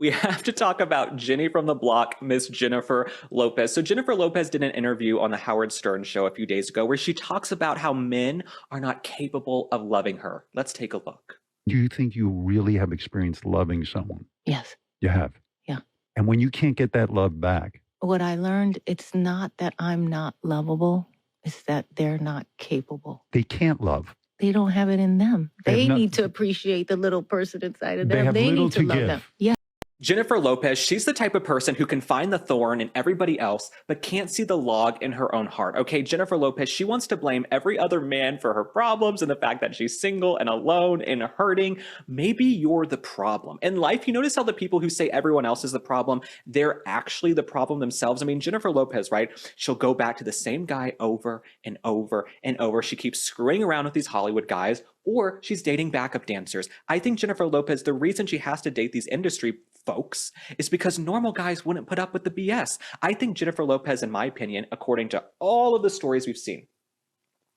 We have to talk about Jenny from the block, Miss Jennifer Lopez. So, Jennifer Lopez did an interview on the Howard Stern show a few days ago where she talks about how men are not capable of loving her. Let's take a look. Do you think you really have experienced loving someone? Yes. You have. Yeah. And when you can't get that love back, What I learned, it's not that I'm not lovable, it's that they're not capable. they can't love. They don't have it in them. They have They not need to appreciate the little person inside of they them. have They little need to to love them. give. Yeah. Jennifer Lopez, she's the type of person who can find the thorn in everybody else, but can't see the log in her own heart. Okay, Jennifer Lopez, she wants to blame every other man for her problems and the fact that she's single and alone and hurting. Maybe you're the problem. In life, you notice how the people who say everyone else is the problem, they're actually the problem themselves. I mean, Jennifer Lopez, right? She'll go back to the same guy over and over and over. She keeps screwing around with these Hollywood guys, or she's dating backup dancers. I think Jennifer Lopez, the reason she has to date these industry folks is because normal guys wouldn't put up with the BS. I think Jennifer Lopez, in my opinion, according to all of the stories we've seen,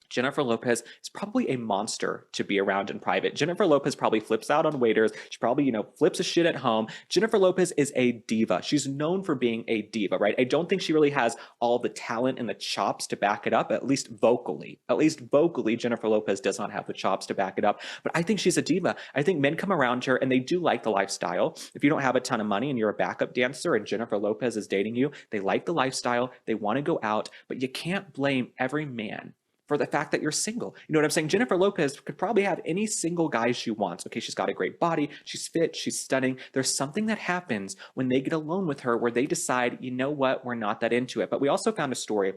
Jennifer Lopez is probably a monster to be around in private. Jennifer Lopez probably flips out on waiters. She probably, flips a shit at home. Jennifer Lopez is a diva. She's known for being a diva, right? I don't think she really has all the talent and the chops to back it up, at least vocally. At least vocally, Jennifer Lopez does not have the chops to back it up. But I think she's a diva. I think men come around her and they do like the lifestyle. If you don't have a ton of money and you're a backup dancer and Jennifer Lopez is dating you, they like the lifestyle. They want to go out, but you can't blame every man for the fact that you're single. You know what I'm saying? Jennifer Lopez could probably have any single guy she wants. Okay, she's got a great body, she's fit, she's stunning. There's something that happens when they get alone with her where they decide, you know what, we're not that into it. But we also found a story.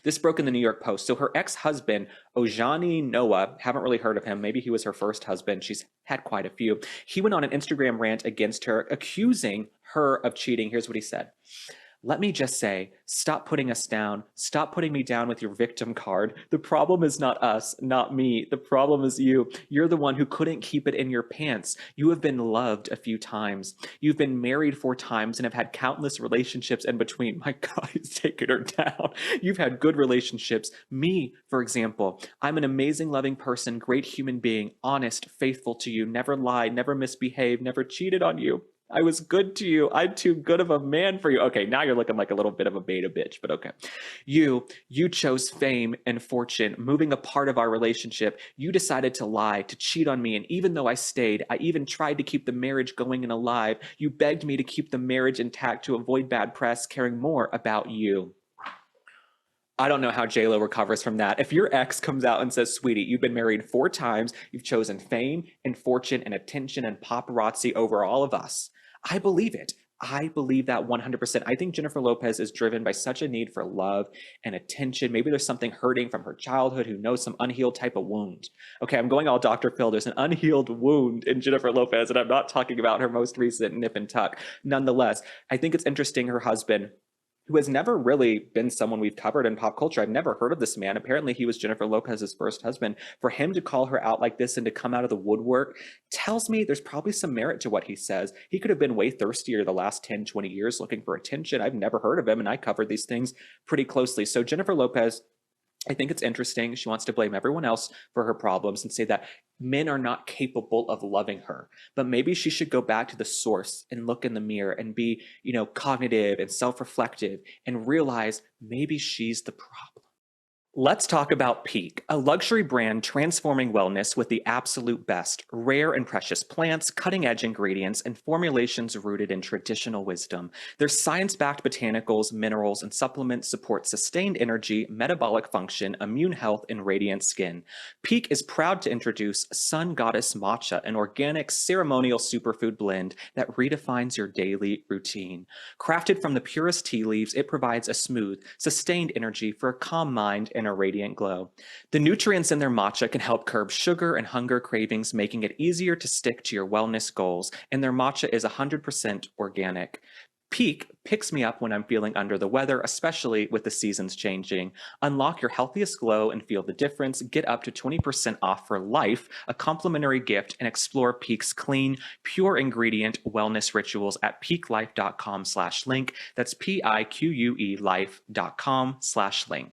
This broke in the New York Post. So her ex-husband, Ojani Noah, haven't really heard of him. Maybe he was her first husband. She's had quite a few. He went on an Instagram rant against her, accusing her of cheating. Here's what he said. Let me just say, stop putting us down. Stop putting me down with your victim card. The problem is not us, not me. The problem is you. You're the one who couldn't keep it in your pants. You have been loved a few times. You've been married 4 times and have had countless relationships in between. My God, he's taking her down. You've had good relationships. Me, for example, I'm an amazing, loving person, great human being, honest, faithful to you, never lied, never misbehaved, never cheated on you. I was good to you. I'm too good of a man for you. Okay, now you're looking like a little bit of a beta bitch, but okay. You chose fame and fortune, moving a part of our relationship. You decided to lie, to cheat on me, and even though I stayed, I even tried to keep the marriage going and alive. You begged me to keep the marriage intact to avoid bad press, caring more about you. I don't know how J-Lo recovers from that. If your ex comes out and says, sweetie, you've been married 4 times, you've chosen fame and fortune and attention and paparazzi over all of us, I believe it. I believe that 100%. I think Jennifer Lopez is driven by such a need for love and attention. Maybe there's something hurting from her childhood, who knows, some unhealed type of wound. Okay, I'm going all Dr. Phil. There's an unhealed wound in Jennifer Lopez, and I'm not talking about her most recent nip and tuck. Nonetheless, I think it's interesting her husband, who has never really been someone we've covered in pop culture. I've never heard of this man. Apparently, he was Jennifer Lopez's first husband. For him to call her out like this and to come out of the woodwork tells me there's probably some merit to what he says. He could have been way thirstier the last 10, 20 years looking for attention. I've never heard of him, and I covered these things pretty closely. So Jennifer Lopez, I think it's interesting. She wants to blame everyone else for her problems and say that men are not capable of loving her. But maybe she should go back to the source and look in the mirror and be, cognitive and self-reflective and realize maybe she's the problem. Let's talk about Peak, a luxury brand transforming wellness with the absolute best, rare and precious plants, cutting-edge ingredients, and formulations rooted in traditional wisdom. Their science-backed botanicals, minerals, and supplements support sustained energy, metabolic function, immune health, and radiant skin. Peak is proud to introduce Sun Goddess Matcha, an organic ceremonial superfood blend that redefines your daily routine. Crafted from the purest tea leaves, it provides a smooth, sustained energy for a calm mind and a radiant glow. The nutrients in their matcha can help curb sugar and hunger cravings, making it easier to stick to your wellness goals, and their matcha is 100% organic. Peak picks me up when I'm feeling under the weather, especially with the seasons changing. Unlock your healthiest glow and feel the difference. Get up to 20% off for life, a complimentary gift, and explore Peak's clean, pure ingredient wellness rituals at peaklife.com/link. That's PIQUE life.com/link.